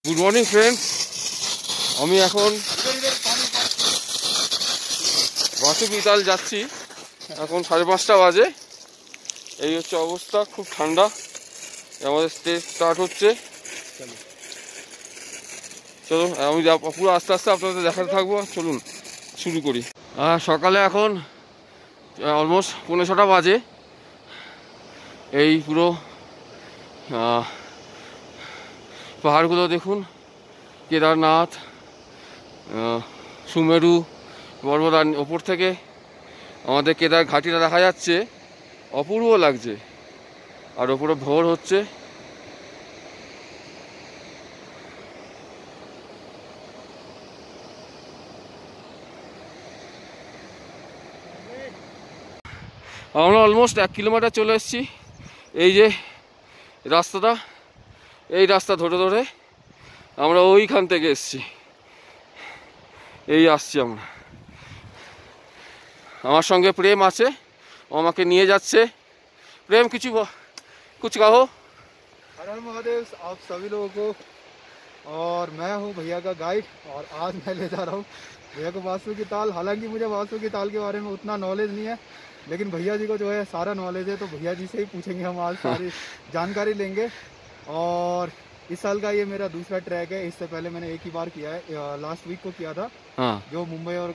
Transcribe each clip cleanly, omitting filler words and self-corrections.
Good morning friend, আমি এখন বাসুবিতাল যাচ্ছি। এখন 5:30 বাজে। এই হচ্ছে অবস্থা, খুব ঠান্ডা। আমাদের স্টেজ স্টার্ট হচ্ছে। চলো, আমি পুরো আস্তে আস্তে আপনাদের দেখাতে থাকবো। চলুন শুরু করি। সকালে এখন অলমোস্ট 5:45 বাজে। এই পুরো পাহাড়গুলো দেখুন, কেদারনাথ, সুমেরু, পর্বতার ওপর থেকে আমাদের কেদার ঘাটিটা দেখা যাচ্ছে, অপূর্ব লাগছে। আর ওপরে ভোর হচ্ছে। আমরা অলমোস্ট 1 কিলোমিটার চলে এসেছি। এই যে রাস্তাটা, এই রাস্তা ধরে ধরে আমরা ওইখান থেকে এসেছি। এই আসছি আমরা। আমার সঙ্গে প্রেম আছে, ও আমাকে নিয়ে যাচ্ছে। प्रेम कुछ कहो। हर हर महादेव आप सभी लोगों को। और मैं हूँ भैया का गाइड, और आज मैं ले जा रहा हूँ भैया को बासुकी ताल। हालांकि मुझे बासुकी ताल के बारे में उतना नॉलेज नहीं है, लेकिन भैया जी को जो है सारा नॉलेज है, तो भैया जी से ही पूछेंगे हम। आज सारी जानकारी लेंगे। और इस साल का ये मेरा दूसरा ट्रैक है। इससे पहले मैंने एक ही बार किया है, लास्ट वीक को किया था। जो मुंबई और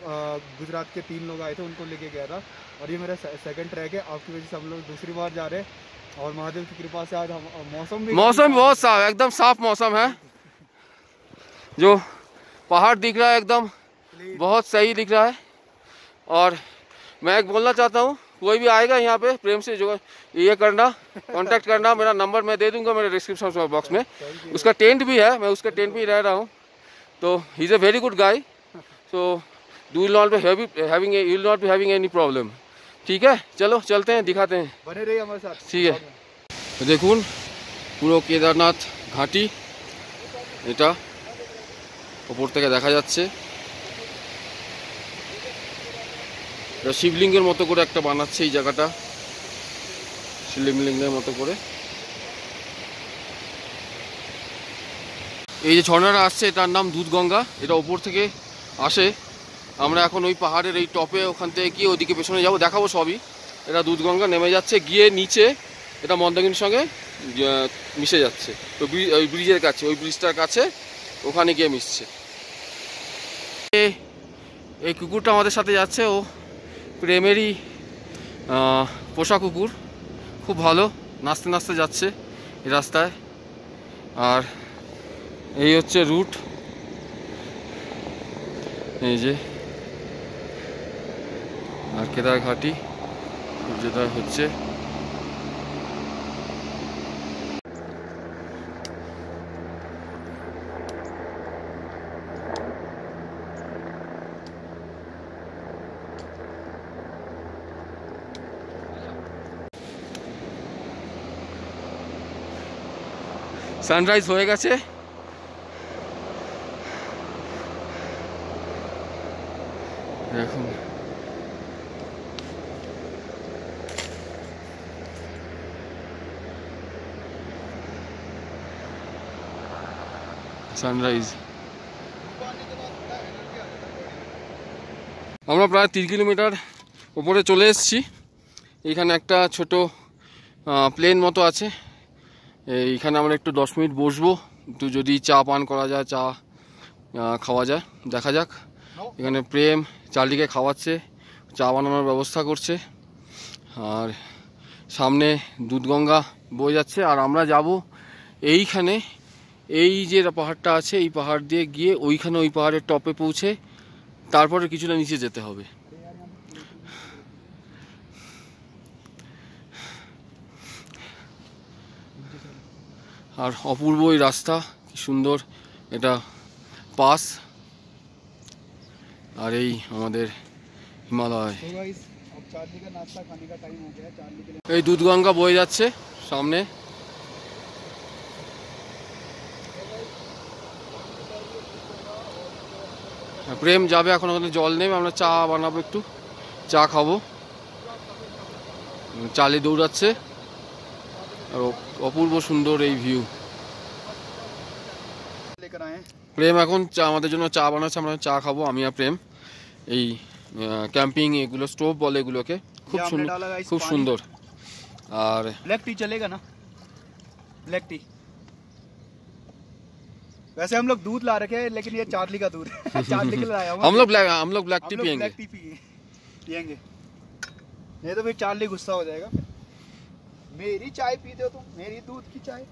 गुजरात के 3 लोग आए थे, उनको लेके गया था। और ये मेरा सेकंड ट्रैक है। आपकी वजह से हम लोग दूसरी बार जा रहे हैं, और महादेव की कृपा से आज हम मौसम बहुत साफ, एकदम साफ मौसम है। जो पहाड़ दिख रहा है एकदम बहुत सही दिख रहा है। और मैं एक बोलना चाहता हूँ, कोई भी आएगा यहाँ पे प्रेम से जो ये करना, कांटेक्ट करना। मेरा नंबर मैं दे दूंगा मेरे डिस्क्रिप्शन बॉक्स में। उसका टेंट भी है, मैं उसका टेंट भी रह रहा हूँ। तो he is a very good guy. So you will not be having any problem. ठीक है, चलो चलते हैं, दिखाते हैं, बने रहिए हमारे साथ। ठीक है। দেখুন পুরো কেদারনাথ ঘাটি, এটা উপর থেকে দেখা যাচ্ছে। এটা শিবলিঙ্গের মতো করে একটা বানাচ্ছে এই জায়গাটা, শিবলিঙ্গের মতো করে। এই যে ঝর্ণাটা আসছে, এটার নাম দুধগঙ্গা। এটা উপর থেকে আসে। আমরা এখন ওই পাহাড়ের এই টপে, ওখান থেকে গিয়ে ওদিকে পেছনে যাবো, দেখাবো সবই। এটা দুধগঙ্গা নেমে যাচ্ছে, গিয়ে নিচে এটা মন্দাকিনীর সঙ্গে মিশে যাচ্ছে। তো ওই ব্রিজের কাছে, ওই ব্রিজটার কাছে ওখানে গিয়ে মিশছে। এই কুকুরটা আমাদের সাথে যাচ্ছে, ও প্রেমেরই পোষা কুকুর, খুব ভালো, নাচতে নাচতে যাচ্ছে এই রাস্তায়। আর এই হচ্ছে রুট, এই যে। আর কেদার ঘাটি যেটা হচ্ছে, সানরাইজ হয়ে গেছে। দেখুন সানরাইজ। আমরা প্রায় 3 কিলোমিটার উপরে চলে এসেছি। এখানে একটা ছোট প্লেন মতো আছে। এইখানে আমরা একটু 10 মিনিট বসবো, একটু যদি চা পান করা যায়, চা খাওয়া যায়, দেখা যাক। এখানে প্রেম চারদিকে খাওয়াচ্ছে, চা বানানোর ব্যবস্থা করছে। আর সামনে দুধগঙ্গা বয়ে যাচ্ছে। আর আমরা যাব এইখানে, এই যে পাহাড়টা আছে, এই পাহাড় দিয়ে গিয়ে ওইখানে, ওই পাহাড়ের টপে পৌঁছে তারপরে কিছুটা নিচে যেতে হবে। আর অপূর্ব এই রাস্তা, কি সুন্দর। এটা পাস, আর এই আমাদের হিমালয়। এই দুধগঙ্গা বয়ে যাচ্ছে সামনে। প্রেম যাবে এখন, ওখানে জল নেবে, আমরা চা বানাবো, একটু চা খাবো। চালে দৌড়াচ্ছে। আর অপূর্ব সুন্দর এই ভিউ। लेकर आए हैं। প্রেম এখন চা আমাদের জন্য চা বানাচ্ছে, আমরা চা খাবো আমি আর প্রেম। এই ক্যাম্পিং এগুলো স্টোভ বলে এগুলোকে, খুব সুন্দর, খুব সুন্দর। আর ब्लैक टी चलेगा ना? ब्लैक टी वैसे हम लोग दूध ला रखे हैं, लेकिन ये चार्ली का दूध है। चार्ली के लिए लाया हूं। हम लोग ब्लैक टी पियेंगे। ब्लैक टी पियेंगे, नहीं तो फिर चार्ली गुस्सा हो जाएगा। मेरी चाय पीते हो तुम, मेरी दूध की चाय।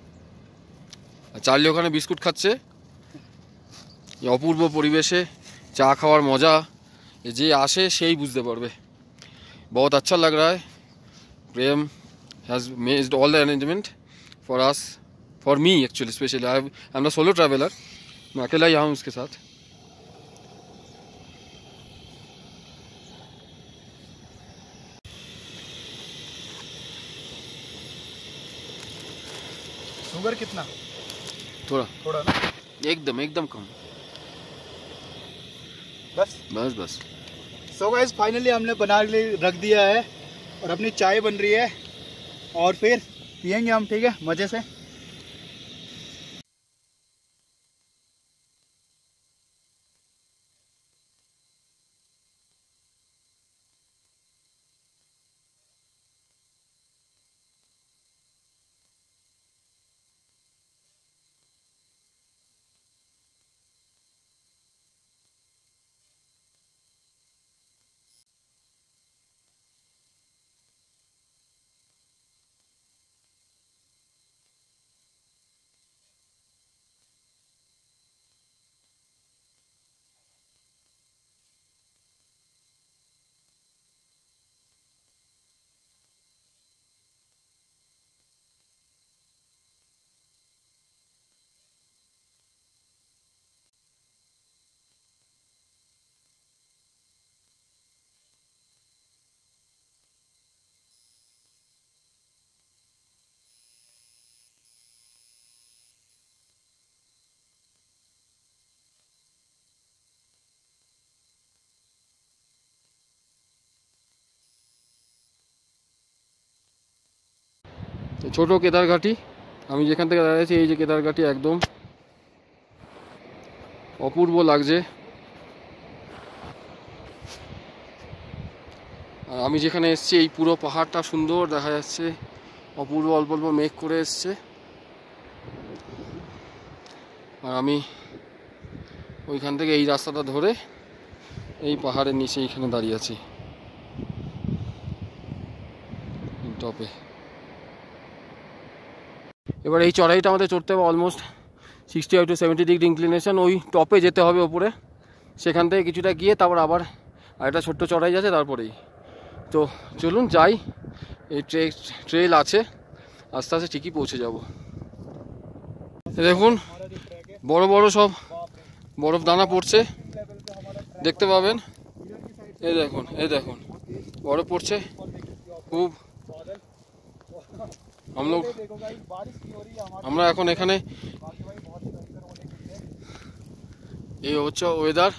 চার্লি ওখানে বিস্কুট খাচ্ছে। এই অপূর্ব পরিবেশে চা খাওয়ার মজা যে আসে সেই বুঝতে পারবে। बहुत अच्छा लग रहा है। प्रेम has made all the arrangement for us, for me actually especially. I'm a solo traveler, मैं अकेला ही हूँ उसके साथ। शुगर कितना? थोड़ा थोड़ा ना, एकदम कम, बस। सो गाइस फाइनली हमने बना के रख दिया है और अपनी चाय बन रही है और फिर पियेंगे हम, ठीक है, मजे से। ছোট কেদারঘাটি, আমি যেখান থেকে দাঁড়িয়েছি এই যে কেদারঘাটি, একদম অপূর্ব লাগছে। আর আমি যেখানে এসেছি এই পুরো পাহাড়টা সুন্দর দেখা যাচ্ছে, অপূর্ব, অল্প অল্প মেঘ করে এসছে। আর আমি ওইখান থেকে এই রাস্তাটা ধরে এই পাহাড়ের নিচে এইখানে দাঁড়িয়ে আছি টপে। এবার এই চড়াইটা আমাদের চড়তে হবে অলমোস্ট 65 to 70 ডিগ্রি ইনক্লিনেশন। ওই টপে যেতে হবে ওপরে, সেখান থেকে কিছুটা গিয়ে তারপর আবার আরেকটা ছোট্ট চড়াই আছে তারপরেই। তো চলুন যাই, এই ট্রেল আছে, আস্তে আস্তে ঠিকই পৌঁছে যাব। দেখুন বড় বড় সব বরফ দানা পড়ছে, দেখতে পাবেন। এই দেখুন বরফ পড়ছে খুব। আমরা এখন এখানে এই হচ্ছে ওয়েদার,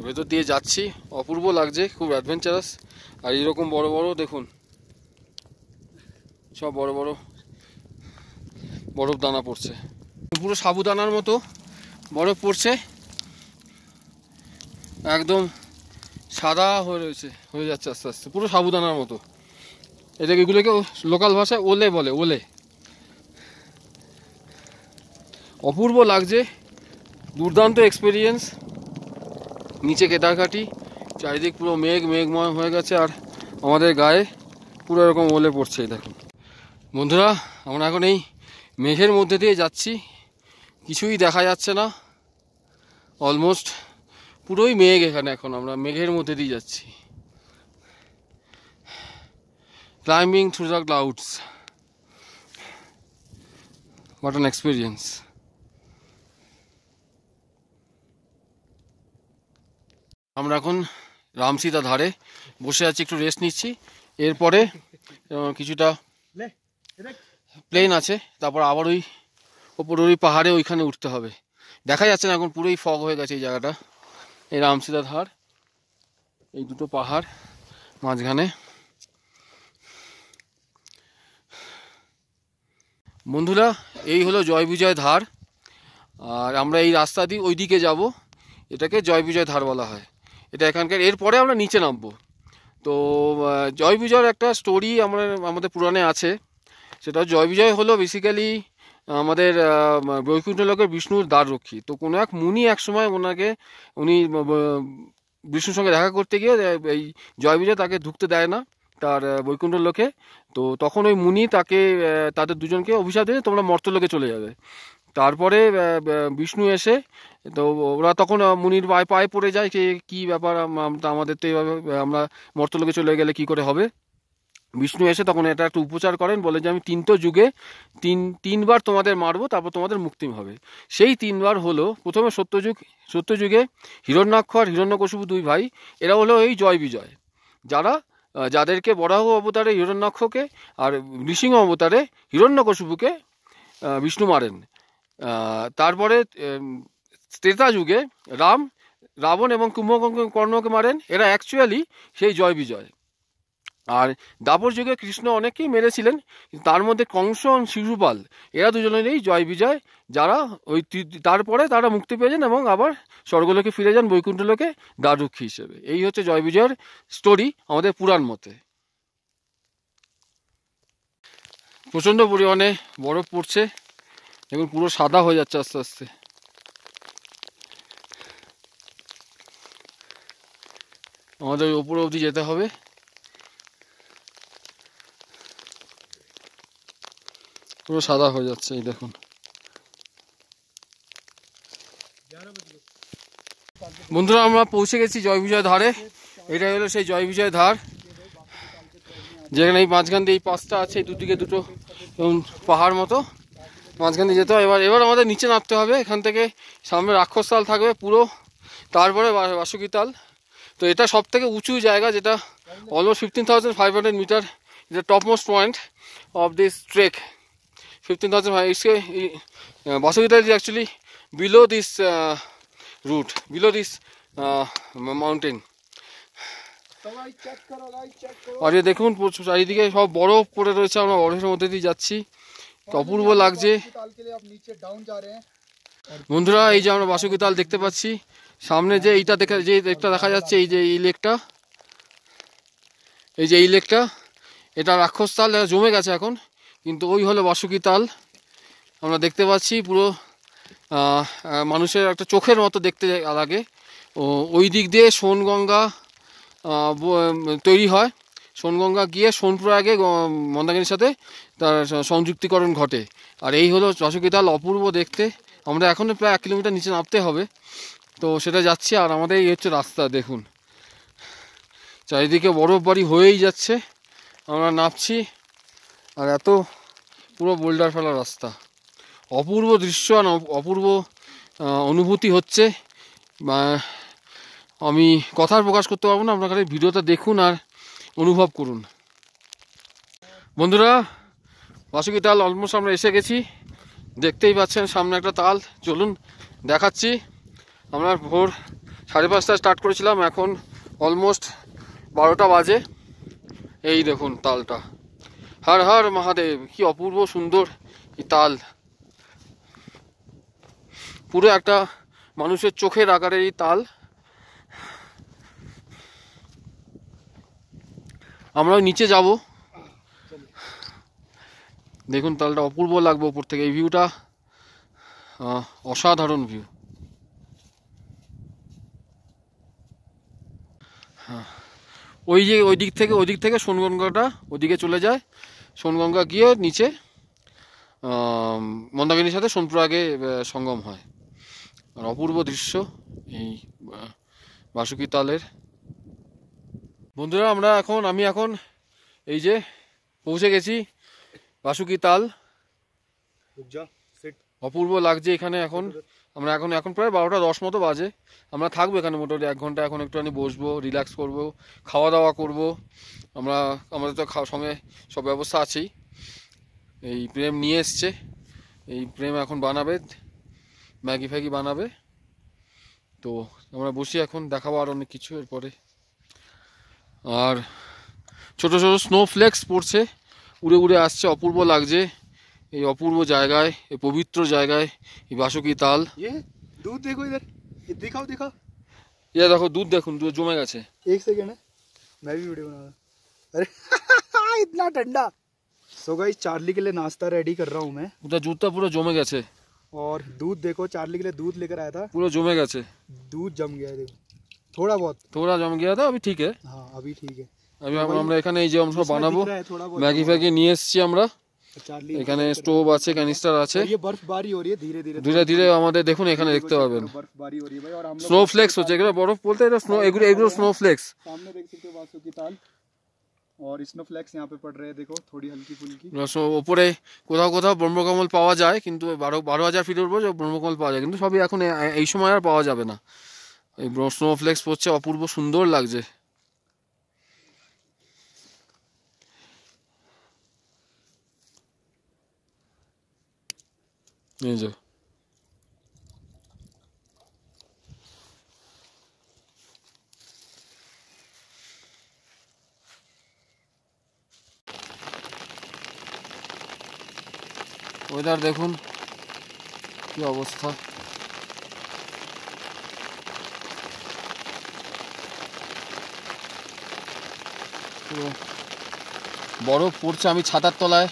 ভেতর দিয়ে যাচ্ছি, অপূর্ব লাগছে, খুব অ্যাডভেঞ্চারাস। আর এইরকম বড় বড় দেখুন সব বড় বড় বরফ দানা পড়ছে, পুরো সাবুদানার মতো বরফ পড়ছে, একদম সাদা হয়ে যাচ্ছে আস্তে আস্তে, পুরো সাবুদানার মতো। এগুলোকে লোকাল ভাষায় ওলে বলে, ওলে। অপূর্ব লাগছে, দুর্দান্ত এক্সপিরিয়েন্স। নিচে কেদারঘাটি, চারিদিক পুরো মেঘময় হয়ে গেছে, আর আমাদের গায়ে পুরো এরকম ওলে পড়ছে। দেখুন বন্ধুরা, আমরা এখন এই মেঘের মধ্যে দিয়ে যাচ্ছি, কিছুই দেখা যাচ্ছে না, অলমোস্ট পুরোই মেঘ। এখানে এখন আমরা মেঘের মধ্যে দিয়ে যাচ্ছি, climbing through the clouds. What an experience. আমরা এখন রামসীতা ধারে বসে আছি, একটু রেস্ট নিচ্ছি। এরপরে কিছুটা প্লেন আছে, তারপর আবার ওই ওপরে ওই পাহাড়ে ওইখানে উঠতে হবে। দেখা যাচ্ছে না এখন, পুরোই ফগ হয়ে গেছে এই জায়গাটা। এই রামসীতা ধার, এই দুটো পাহাড় মাঝখানে। বন্ধুরা এই হলো জয় বিজয় ধার। আর আমরা এই রাস্তা দিয়ে ওই দিকে যাব, এটাকে জয় বিজয় ধার বলা হয়। এটা এখানকার, এরপরে আমরা নিচে নামবো। তো জয় বিজয়ের একটা স্টোরি আমাদের পুরাণে আছে। সেটা জয় বিজয় হলো বেসিক্যালি আমাদের বৈকুণ্ঠ লোকের বিষ্ণুর দ্বাররক্ষী। তো কোনো এক মুনি এক সময় উনি বিষ্ণুর সঙ্গে দেখা করতে গিয়ে এই জয় বিজয় তাকে ঢুকতে দেয় না তার বৈকুণ্ঠ লোকে। তো তখন ওই মুনি তাদের দুজনকে অভিশাপ দিয়ে তোমরা মর্তলোকে চলে যাবে। তারপরে বিষ্ণু এসে, তো ওরা তখন মুনির পায়ে পড়ে যায় যে কী ব্যাপার, আমাদের তো এইভাবে আমরা মর্তলোকে চলে গেলে কি করে হবে। বিষ্ণু এসে তখন এটা একটা উপচার করেন, বলে যে আমি যুগে তিনবার তোমাদের মারবো, তারপর তোমাদের মুক্তি হবে। সেই তিনবার হলো, প্রথমে সত্যযুগে হিরণ্যাক্ষ আর হিরণ্যকশিপু দুই ভাই, এরা হলো এই জয় বিজয়, যাদেরকে বরাহ অবতারে হিরণ্যাক্ষকে আর নৃসিংহ অবতারে হিরণ্যকশিপুকে বিষ্ণু মারেন। তারপরে ত্রেতা যুগে রাবণ এবং কুম্ভকর্ণকে মারেন, এরা অ্যাকচুয়ালি সেই জয় বিজয়। আর দাপর যুগে কৃষ্ণ অনেককেই মেরেছিলেন, তার মধ্যে কংস ও শিশুপাল, এরা দুজনেরই জয় বিজয়, যারা তারপরে তারা মুক্তি পেয়ে যান এবং আবার স্বর্গলোকে ফিরে যান বৈকুণ্ঠ লোকে দ্বাররক্ষী হিসেবে। এই হচ্ছে জয় বিজয়ের স্টোরি আমাদের পুরাণ মতে। প্রচণ্ড পরিমাণে বরফ পড়ছে, এখন পুরো সাদা হয়ে যাচ্ছে আস্তে আস্তে। আমাদের উপরে অবধি যেতে হবে। পুরো সাদা হয়ে যাচ্ছে, এই দেখুন। বন্ধুরা, আমরা পৌঁছে গেছি জয় বিজয় ধারে। এটাই হলো সেই জয় বিজয় ধার, যেখানে এই মাঝখান দিয়ে এই পাঁচটা আছে, এই দুদিকে দুটো পাহাড় মতো, মাঝখান দিয়ে যেতে হয়। এবার আমাদের নিচে নামতে হবে। এখান থেকে সামনে রাক্ষসতাল থাকবে পুরো, তারপরে বাসুকিতাল। তো এটা সব থেকে উঁচু জায়গা, যেটা অলমোস্ট 15,500 মিটার, এটা topmost point of this trek. 15,000 Basukital is actually below this route, below this mountain. আর এই দেখুন চারিদিকে সব বরফ পড়ে রয়েছে, আমরা বরফের মধ্যে দিয়ে যাচ্ছি, অপূর্ব লাগছে। বন্ধুরা, এই যে আমরা বাসুকিতাল দেখতে পাচ্ছি, সামনে যে এইটা দেখা যাচ্ছে, এই যে এই লেকটা, এটা রাক্ষসতাল, জমে গেছে এখন, কিন্তু ওই হলো বাসুকিতাল। আমরা দেখতে পাচ্ছি পুরো মানুষের একটা চোখের মতো দেখতে লাগে। ওই দিক দিয়ে সোনগঙ্গা তৈরি হয়, সোনগঙ্গা গিয়ে সোনপ্রয়াগে মন্দাকিনীর সাথে তার সংযুক্তিকরণ ঘটে। আর এই হলো বাসুকিতাল, অপূর্ব দেখতে। আমরা এখনও প্রায় 1 কিলোমিটার নিচে নামতে হবে, তো সেটা যাচ্ছি। আর আমাদের এই হচ্ছে রাস্তা, দেখুন চারিদিকে বরফ বাড়ি হয়েই যাচ্ছে, আমরা নামছি। আর এত পুরো বোল্ডার ফেলা রাস্তা, অপূর্ব দৃশ্য আর অপূর্ব অনুভূতি হচ্ছে। আমি কথার প্রকাশ করতে পারবো না, আপনারা ভিডিওটা দেখুন আর অনুভব করুন। বন্ধুরা, বাসুকিতাল অলমোস্ট আমরা এসে গেছি, দেখতেই পাচ্ছেন সামনে একটা তাল। চলুন দেখাচ্ছি। আমরা ভোর 5:30টায় স্টার্ট করেছিলাম, এখন অলমোস্ট 12টা বাজে। এই দেখুন তালটা, হর হর মহাদেব, কি অপূর্ব সুন্দর এই তাল, পুরো একটা মানুষের চোখের আকারের এই তাল। আমরাও নিচে যাব, দেখুন তালটা অপূর্ব লাগবে উপর থেকে, এই ভিউটা অসাধারণ ভিউ। ওই দিক থেকে সোনগঙ্গাটা ওদিকে চলে যায়, সোনগঙ্গা গিয়ে নিচে মন্দাকিনীর সাথে সোনপ্রয়াগে সঙ্গম হয়। আর অপূর্ব দৃশ্য এই বাসুকিতালের। বন্ধুরা, আমি এখন এই যে পৌঁছে গেছি বাসুকিতাল, অপূর্ব লাগছে এখানে। আমরা এখন প্রায় 12:10 মতো বাজে। আমরা থাকবো এখানে মোটামুটি 1 ঘন্টা। এখন একটুখানি বসবো, রিল্যাক্স করবো, খাওয়া দাওয়া করবো। আমাদের তো সঙ্গে সব ব্যবস্থা আছেই। এই প্রেম নিয়ে এসছে, এই প্রেম এখন বানাবে, ম্যাগি ফ্যাগি বানাবে। তো আমরা বসি, এখন দেখাবো আর অনেক কিছু এরপরে। আর ছোট ছোট স্নো ফ্লেক্স পড়ছে, উড়ে উড়ে আসছে, অপূর্ব লাগছে। এই অপূর্ব জায়গায়, এই পবিত্র জায়গায় এই বাসুকি তাল। ये दूध देखो इधर, ये दिखाओ दिखाओ। ये দেখো দুধ, দেখুন দুধ জমে গেছে। एक सेकंड है, मैं भी वीडियो बना रहा हूँ। अरे इतना ठंडा। सो गाइस चार्ली के लिए नाश्ता रेडी कर रहा हूँ मैं। ওটা দুধটা পুরো জমে গেছে, और दूध देखो, चार्ली के लिए दूध लेकर आया था, পুরো জমে গেছে। दूध जम गया है देखो, थोड़ा बहुत। थोड़ा जम गया था, अभी ठीक है। हाँ अभी ठीक है। আমি আমরা এখানে এই যে আমরা इसमें বানাবো दिख रहा है थोड़ा बहुत। ম্যাগি ফ্যাগি নিয়ে এসেছি আমরা। चार्ली এখানে স্টোভ আছে, ক্যানিস্টার আছে। और ये बर्फबारी हो रही है धीरे धीरे ধীরে ধীরে আমাদের দেখুন এখানে দেখতে পাবেন बर्फबारी हो रही है भाई। और हम लोग স্নোফ্লেক্স হচ্ছে, এগুলো বরফ বলতে এটা স্নো, এগুলো এগুলো স্নোফ্লেক্স। सामने देख सकते हो बासुकी ताल और स्नोफ्लेक्स यहाँ पे पड़ रहे हैं, देखो थोड़ी हल्की फुल्की। ওপরে কোথাও কোথাও ব্রহ্মকমল পাওয়া যায়, কিন্তু 12,000 ফিটের উপর ব্রহ্মকমল পাওয়া যায়, কিন্তু সবই এখন এই সময় আর পাওয়া যাবে না। এই স্নোফ্লেক্স পড়ছে, অপূর্ব সুন্দর লাগছে। এই যে ওয়েদার দেখুন কি অবস্থা। পুরো বরফ পড়ছে, আমি ছাতার তলায়।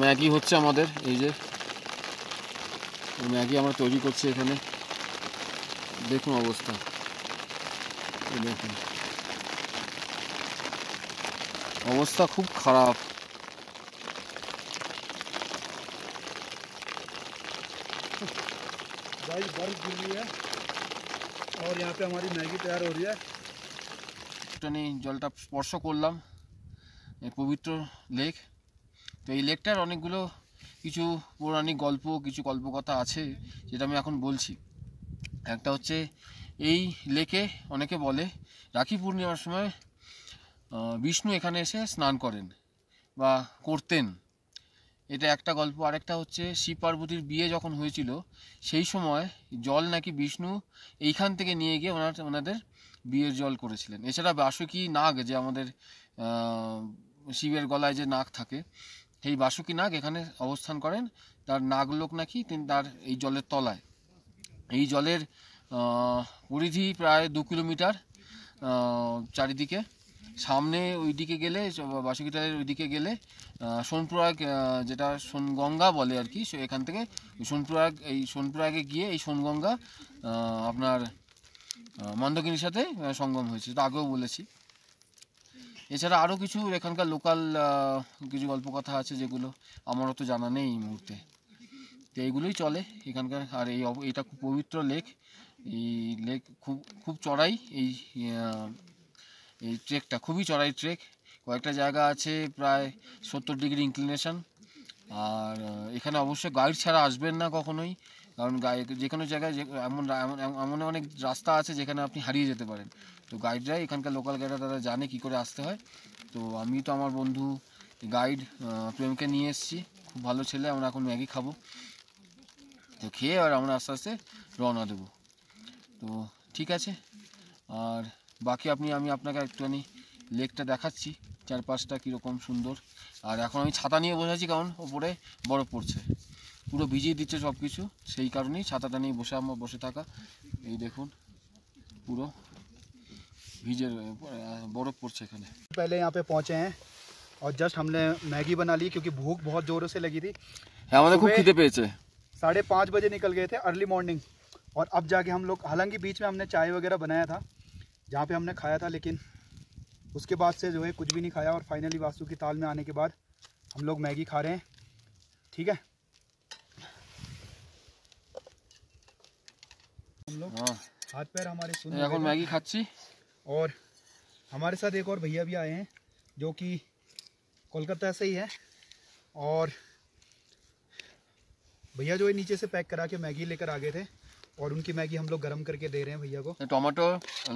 ম্যাগি হচ্ছে আমাদের, এই যে ম্যাগি আমরা তৈরি করছি এখানে। দেখুন অবস্থা, দেখুন অবস্থা খুব খারাপ। गाइस बर्फ गिर रही है और यहाँ पे हमारी मैगी तैयार हो रही है। একটুখানি জলটা স্পর্শ করলাম, এই পবিত্র লেক। তো এই লেকটার অনেকগুলো কিছু পৌরাণিক গল্প, কিছু গল্পকথা আছে, যেটা আমি এখন বলছি। একটা হচ্ছে এই লেকে অনেকে বলে রাখি পূর্ণিমার সময় বিষ্ণু এখানে এসে স্নান করেন বা করতেন, এটা একটা গল্প। আরেকটা হচ্ছে শিব পার্বতীর বিয়ে যখন হয়েছিল সেই সময় জল নাকি বিষ্ণু এইখান থেকে নিয়ে গিয়ে ওনাদের বিয়ের জল করেছিলেন। এছাড়া বাসুকি নাগ, যে আমাদের শিবের গলায় যে নাগ থাকে, সেই বাসুকি নাগ এখানে অবস্থান করেন। তার নাগলোক নাকি তার এই জলের তলায়। এই জলের পরিধি প্রায় 2 কিলোমিটার চারিদিকে। সামনে ওইদিকে গেলে, বাসুকিটারের ওইদিকে গেলে সোনপ্রয়াগ, যেটা সোনগঙ্গা বলে আর কি, এখান থেকে সোনপ্রয়াগে গিয়ে এই সোনগঙ্গা আপনার মন্দকিনীর সাথে সঙ্গম হয়েছে, তো আগেও বলেছি। এছাড়া আরও কিছু এখানকার লোকাল কিছু গল্পকথা আছে, যেগুলো আমারও তো জানা নেই এই মুহূর্তে। তো এইগুলোই চলে এখানকার। আর এইটা খুব পবিত্র লেক। এই লেক খুব চড়াই, এই ট্রেকটা খুবই চড়াই ট্রেক। কয়েকটা জায়গা আছে প্রায় 70 ডিগ্রি ইনক্লিনেশন। আর এখানে অবশ্যই গাইড ছাড়া আসবেন না কখনোই, কারণ যে কোনো জায়গায় এমন অনেক রাস্তা আছে যেখানে আপনি হারিয়ে যেতে পারেন। তো গাইডরাই, এখানকার লোকাল গাইডরা, তারা জানে কী করে আসতে হয়। তো আমি তো আমার বন্ধু গাইড প্রেমকে নিয়ে এসেছি, খুব ভালো ছেলে। আমরা এখন ম্যাগি খাবো, তো খেয়ে আর আমরা আস্তে আস্তে রওনা দেবো। তো ঠিক আছে, আর বাকি আমি আপনাকে একটুখানি লেকটা দেখাচ্ছি, চারপাশটা কীরকম সুন্দর। আর এখন আমি ছাতা নিয়ে বসে আছি, কারণ ওপরে বরফ পড়ছে, পুরো ভিজিয়ে দিচ্ছে সব কিছু, সেই কারণেই ছাতাটা নিয়ে বসে থাকা। এই দেখুন পুরো ভিজে বরফ পড়ছে এখানে। पहले यहाँ पे पहुँचे हैं और जस्ट हमने मैगी बना ली, क्योंकि भूख बहुत ज़ोरों से लगी थी। হ্যাঁ, আমাদের খুব খিদে পেয়েছে। 5:30 बजे निकल गए थे, अर्ली मॉर्निंग। और अब जाके हम लोग, हालांकि बीच में हमने चाय वगैरह बनाया था जहाँ पे हमने खाया था, लेकिन उसके बाद से जो है कुछ भी नहीं खाया। और फाइनली बासुकी ताल में आने के बाद हम लोग मैगी खा रहे हैं। ठीक है, हम लोग हाथ पैर हमारे सुन এখন ম্যাগি খাচ্ছি। और हमारे साथ एक और भैया भी आए हैं जो कि कोलकाता से ही है। और भैया जो है नीचे से पैक करा के मैगी लेकर आ गए थे, और उनकी मैगी हम लोग गर्म करके दे रहे हैं भैया को। টমেটো,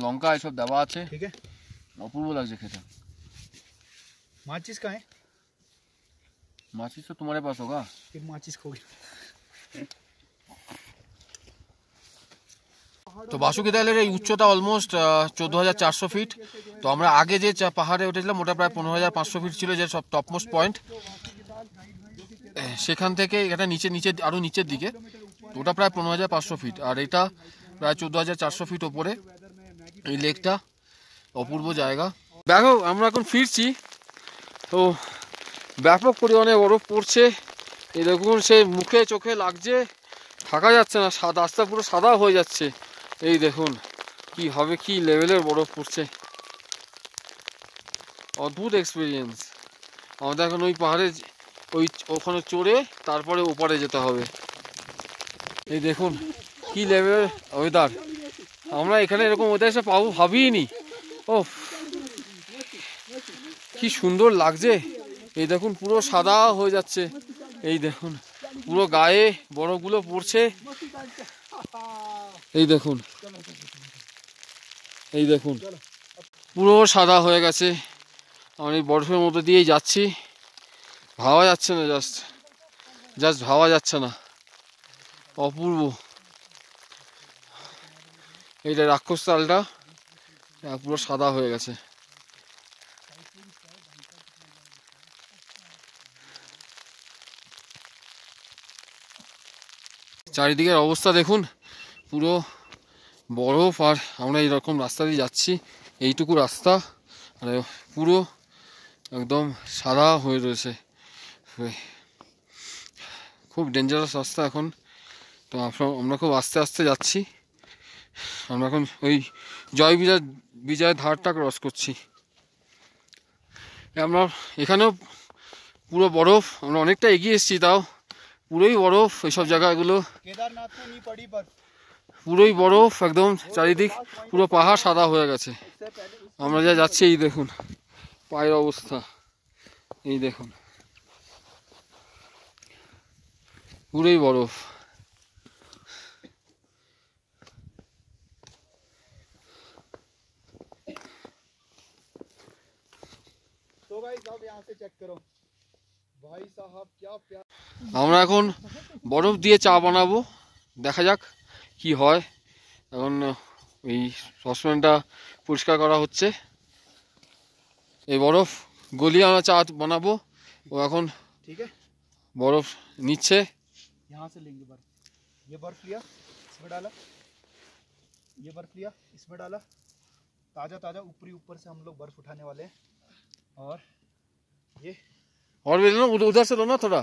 লঙ্কা এসব দেওয়া আছে, ठीक है, অপূর্ব লাগছে খেতে। माचिस कहाँ है? माचिस तो तुम्हारे पास होगा। फिर माचिस खो गया। তো বাসুকিতালের এই উচ্চতা অলমোস্ট 14,400 ফিট। তো আমরা আগে যে পাহাড়ে উঠেছিলাম ওটা প্রায় 15,500 ফিট ছিল, যে সব টপমোস্ট পয়েন্ট। সেখান থেকে এটা নিচে নিচে আরও নিচের দিকে, তো ওটা প্রায় 15,500 ফিট, আর এটা প্রায় 14,400 ফিট ওপরে এই লেকটা। অপূর্ব জায়গা। দেখো আমরা এখন ফিরছি, তো ব্যাপক পরিমাণে বরফ পড়ছে। এই দেখুন, সে মুখে চোখে লাগছে, থাকা যাচ্ছে না, সাদা রাস্তা পুরো সাদা হয়ে যাচ্ছে। এই দেখুন কি হবে, কি লেভেলের বরফ পড়ছে, অদ্ভুত এক্সপিরিয়েন্স। আমাদের এখন ওই পাহাড়ে ওখানে চড়ে তারপরে ওপারে যেতে হবে। এই দেখুন কি লেভেলের ওয়েদার, আমরা এখানে এরকম ওয়েদার এসে পাবো ভাবিনি। ও কি সুন্দর লাগছে। এই দেখুন পুরো সাদা হয়ে যাচ্ছে, এই দেখুন পুরো গায়ে বরফগুলো পড়ছে। এই দেখুন, এই দেখুন পুরো সাদা হয়ে গেছে। আমি বরফের মধ্যে দিয়েই যাচ্ছি, ভাবা যাচ্ছে না, জাস্ট ভাবা যাচ্ছে না, অপূর্ব। এইটা রাক্ষস তালটা পুরো সাদা হয়ে গেছে। চারিদিকের অবস্থা দেখুন, পুরো বরফ, আর আমরা এইরকম রাস্তা দিয়ে যাচ্ছি, এইটুকু রাস্তা, আর পুরো একদম সাদা হয়ে রয়েছে। খুব ডেঞ্জারাস রাস্তা এখন। তো আমরা খুব আস্তে আস্তে যাচ্ছি। আমরা এখন ওই বিজয় ধারটা ক্রস করছি। আমরা এখানেও পুরো বরফ, আমরা অনেকটা এগিয়ে এসেছি, তাও পুরোই বরফ। এইসব জায়গাগুলো পুরোই বরফ, একদম চারিদিক পুরো পাহাড় সাদা হয়ে গেছে। আমরা যা যাচ্ছি, এই দেখুন পায়ের অবস্থা, এই দেখুন পুরোই বরফ। আমরা এখন বরফ দিয়ে চা বানাবো, দেখা যাক কি হয়। এখন এই সসপ্যানটা পরিষ্কার করা হচ্ছে, এই বরফ গলিয়ে আমরা চা বানাবো। ও এখন বরফ নিচ্ছে। ताजा ताजा ऊपर से हम लोग बर्फ उठाने वाले हैं। और भी लो, उधर से लो ना, थोड़ा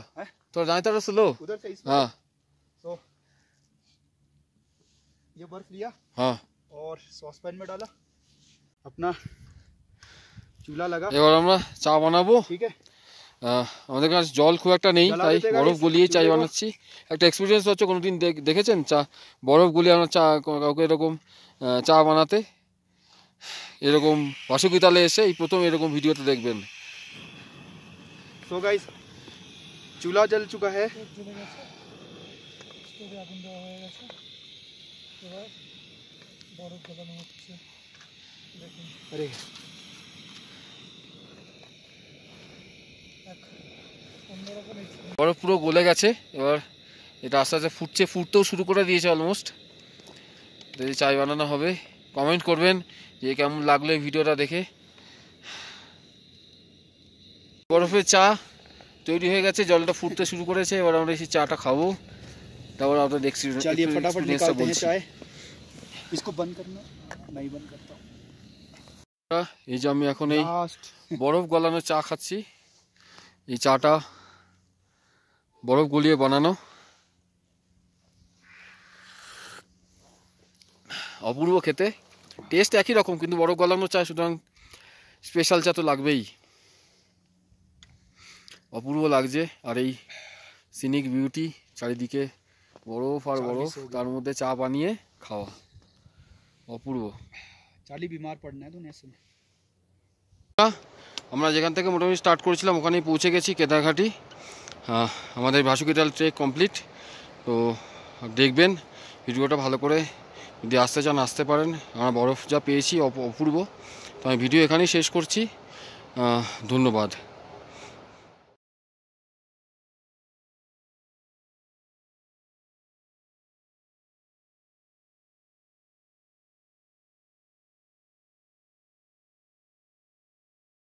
दाएं तरफ से लो उधर से। हाँ, तो ये बर्फ लिया, हाँ, और सॉसपैन में डाला, अपना चूल्हा लगा। এবার আমরা চা বানাবো। ठीक है, আমাদের কাছে জল খুব একটা নেই, তাই বরফ গলিয়ে চা বানাচ্ছি। একটা এক্সপিরিয়েন্স হচ্ছে, কোনোদিন দেখেছেন চা বরফ গলিয়ে আমরা চা কাউকে এরকম চা বানাতে? এরকম বাসুকিতালে এসে এই প্রথম এরকম ভিডিওতে দেখবেন। तो गाइस चूल्हा जल चुका है। अरे বরফ পুরো গলে গেছে, এবার এটা আস্তে আস্তে ফুটতেও শুরু করে দিয়েছে অলমোস্ট। যদি চাই বানানো হবে, কমেন্ট করবেন যে কেমন লাগলো এই ভিডিওটা দেখে। বরফের চা তৈরি হয়ে গেছে, জলটা ফুটতে শুরু করেছে, এবার আমরা এই চাটা খাবো, তারপর আমরা দেখছি। चलिए फटाफट निकालते हैं चाय। इसको बंद करना, नहीं बंद करता। এই যে আমি এখন এই বরফ গলানো চা খাচ্ছি। এই চাটা বরফ গলিয়ে বানানো, অপূর্ব খেতে। টেস্ট একই রকম, কিন্তু বরফ গলানো চা, সুতরাং স্পেশাল চা তো লাগবেই। অপূর্ব লাগছে, আর এই সিনিক বিউটি, চারিদিকে বরফ আর বরফ, তার মধ্যে চা বানিয়ে খাওয়া, অপূর্ব। चाली बीमार पड़ना है तो ऐसे। আমরা যেখান থেকে মোটামুটি স্টার্ট করেছিলাম ওখানেই পৌঁছে গেছি, কেদারঘাটি। আমাদের বাসুকিতাল ট্রেক কমপ্লিট। তো দেখবেন ভিডিওটা ভালো করে, যদি আসতে চান আসতে পারেন। আমরা বরফ যা পেয়েছি অপূর্ব। তো আমি ভিডিও এখানেই শেষ করছি, ধন্যবাদ।